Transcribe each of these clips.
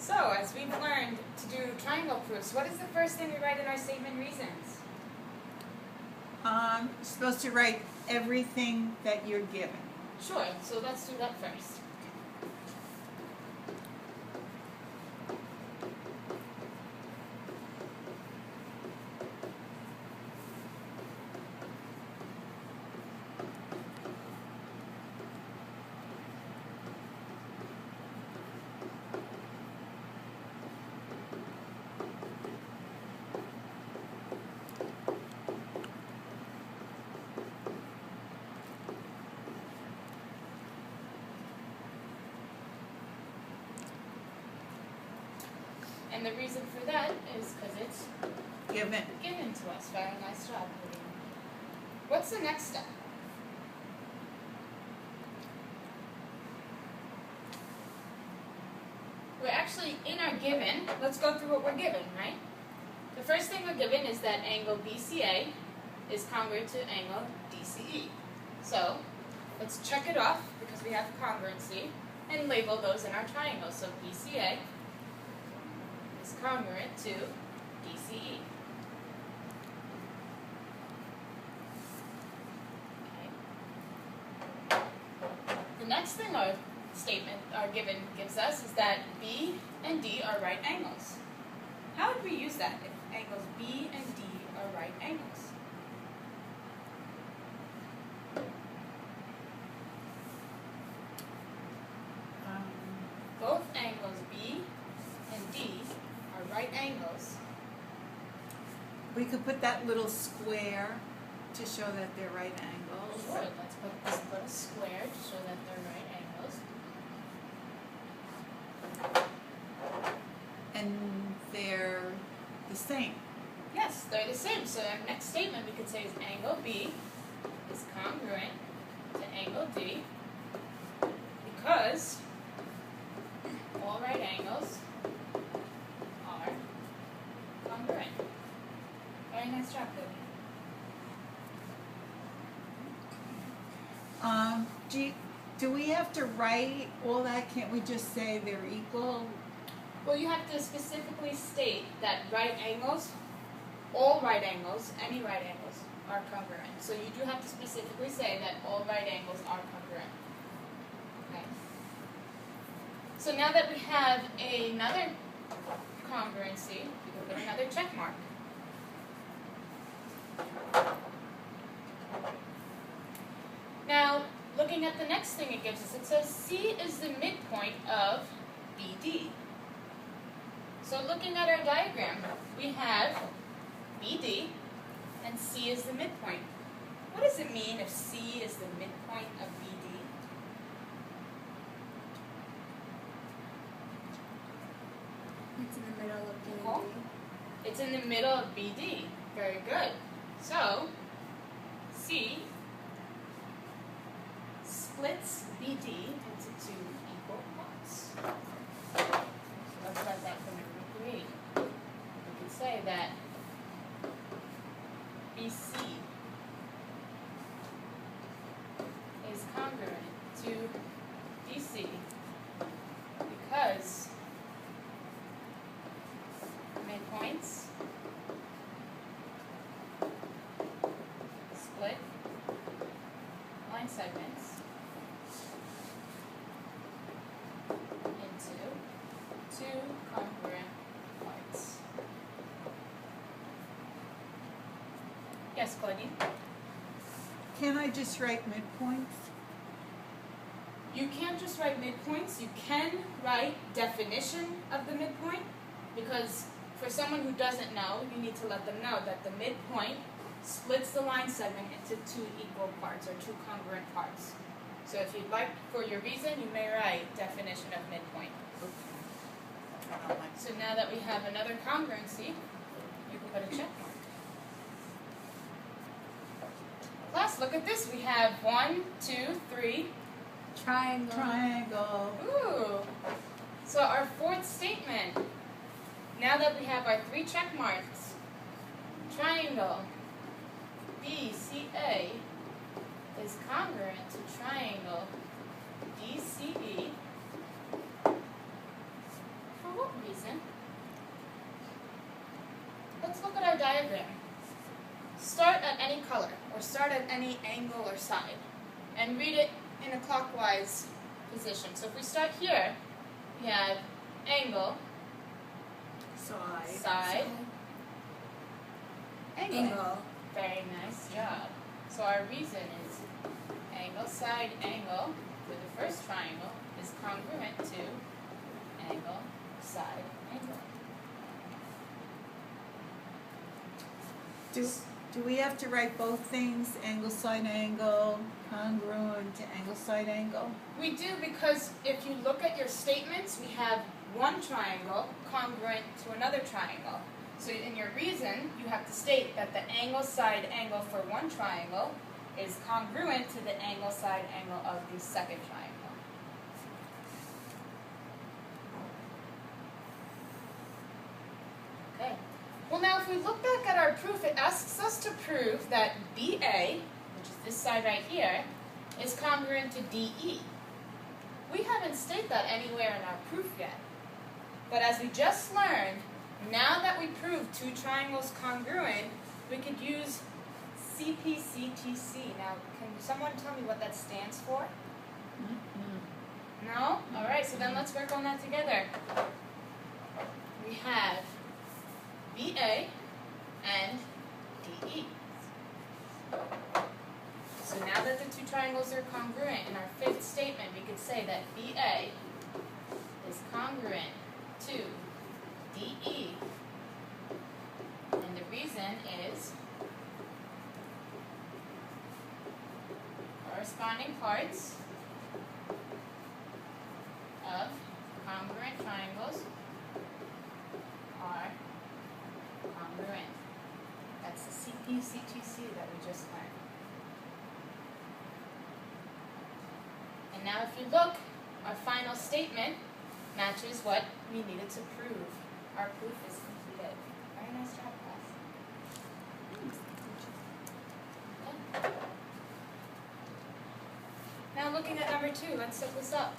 So, as we've learned to do triangle proofs, what is the first thing we write in our statement reasons? You're supposed to write everything that you're given. Sure, so let's do that first. And the reason for that is because it's Given. given to us. Very nice job. What's the next step? We're actually in our given. Let's go through what we're given, right? The first thing we're given is that angle BCA is congruent to angle DCE. So let's check it off because we have congruency and label those in our triangle. So BCA is congruent to DCE. Okay. The next thing our statement, our given, gives us is that B and D are right angles. How would we use that if angles B and D are right angles? Both angles B and D are right angles. We could put that little square to show that they're right angles. Sure, let's put this little square to show that they're right angles. And they're the same. Yes, they're the same. So our next statement we could say is angle B is congruent to angle D because all right angles are congruent. Very nice job, Lily. Do we have to write all that? Can't we just say they're equal? Well, you have to specifically state that right angles, all right angles, any right angles are congruent. So you do have to specifically say that all right angles are congruent. Okay. So now that we have another congruency, we can put another check mark. Now, looking at the next thing it gives us, it says C is the midpoint of BD. So looking at our diagram, we have BD and C is the midpoint. What does it mean if C is the midpoint of BD? It's in the middle of B and Cool. D. It's in the middle of BD. Very good. So, C splits BD into two equal parts. So let's write that for number 3. We can say that BC is congruent to DC because midpoints split line segments into two congruent parts. Yes, Claudine? Can I just write midpoints? You can't just write midpoints, you can write definition of the midpoint, because for someone who doesn't know, you need to let them know that the midpoint splits the line segment into two equal parts, or two congruent parts. So if you'd like, for your reason, you may write definition of midpoint. So now that we have another congruency, you can put a check mark. Class, look at this. We have 1, 2, 3. Triangle. Triangle. Ooh. So our fourth statement, now that we have our 3 check marks, triangle BCA is congruent to triangle DCE. For what any color, or start at any angle or side, and read it in a clockwise position. So if we start here, we have angle, side, Angle. Very nice job. So our reason is angle, side, angle for the first triangle is congruent to angle, side, angle. Do we have to write both things, angle, side, angle, congruent to angle, side, angle? We do, because if you look at your statements, we have one triangle congruent to another triangle. So in your reason, you have to state that the angle, side, angle for one triangle is congruent to the angle, side, angle of the second triangle. Okay. Well, now if we look back at our proof, it asks us to prove that BA, which is this side right here, is congruent to DE. We haven't stated that anywhere in our proof yet. But as we just learned, now that we proved two triangles congruent, we could use Cpctc. Now, can someone tell me what that stands for? No? Alright, so then let's work on that together. We have BA and DE. So now that the two triangles are congruent, in our fifth statement we could say that BA is congruent to DE, and the reason is corresponding parts of congruent triangles are congruent. That's the Cpctc that we just learned. And now if you look, our final statement matches what we needed to prove. Our proof is completed. Very nice job, class. Okay. Now looking at number 2, let's set this up.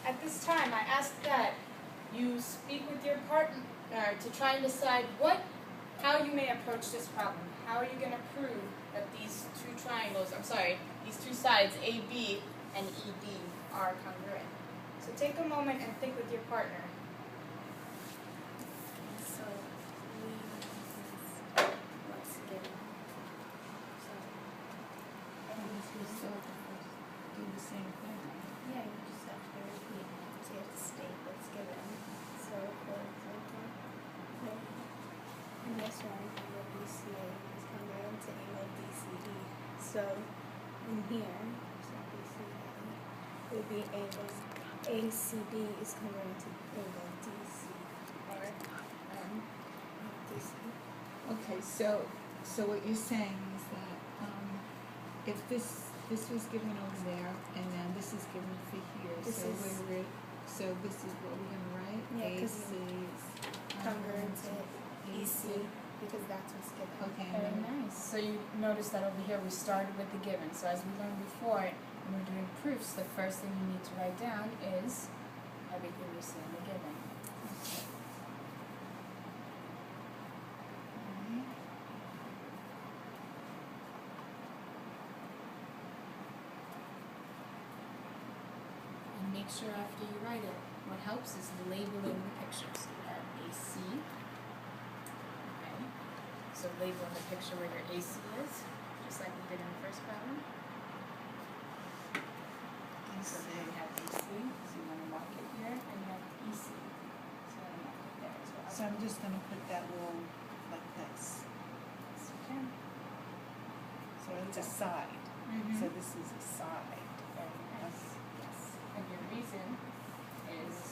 At this time, I ask that you speak with your partner to try and decide how you may approach this problem. How are you going to prove that these two triangles, these two sides, AB and EB, are congruent? So take a moment and think with your partner. So we what's given. So do the same thing. Yeah, you just have to repeat. So you have to state what's given. So for example, in this one, angle BCA is congruent to angle DCE. So in here, so BCA would be angle ACB is congruent to angle DC or DC. Okay, so what you're saying is that if this was given over there and then this is given for here, This so is- so this is what we're gonna write? Yeah, 'cause AC is Congruent to EC because that's what's given. Okay, Very and then nice. So you notice that over here we started with the given. So as we learned before, when we're doing proofs, the first thing you need to write down is everything you see in the given. okay. Alright. And make sure after you write it, what helps is labeling the pictures. You have AC. Okay. So label the picture where your AC is, just like we did in the first problem. So here you have AC, so you want to mark it here, and you have EC. So you want to mark it there as well. So I'm just gonna put that little like this. Yes, you can. So it's a side. So this is a side. Very nice. Yes. And your reason is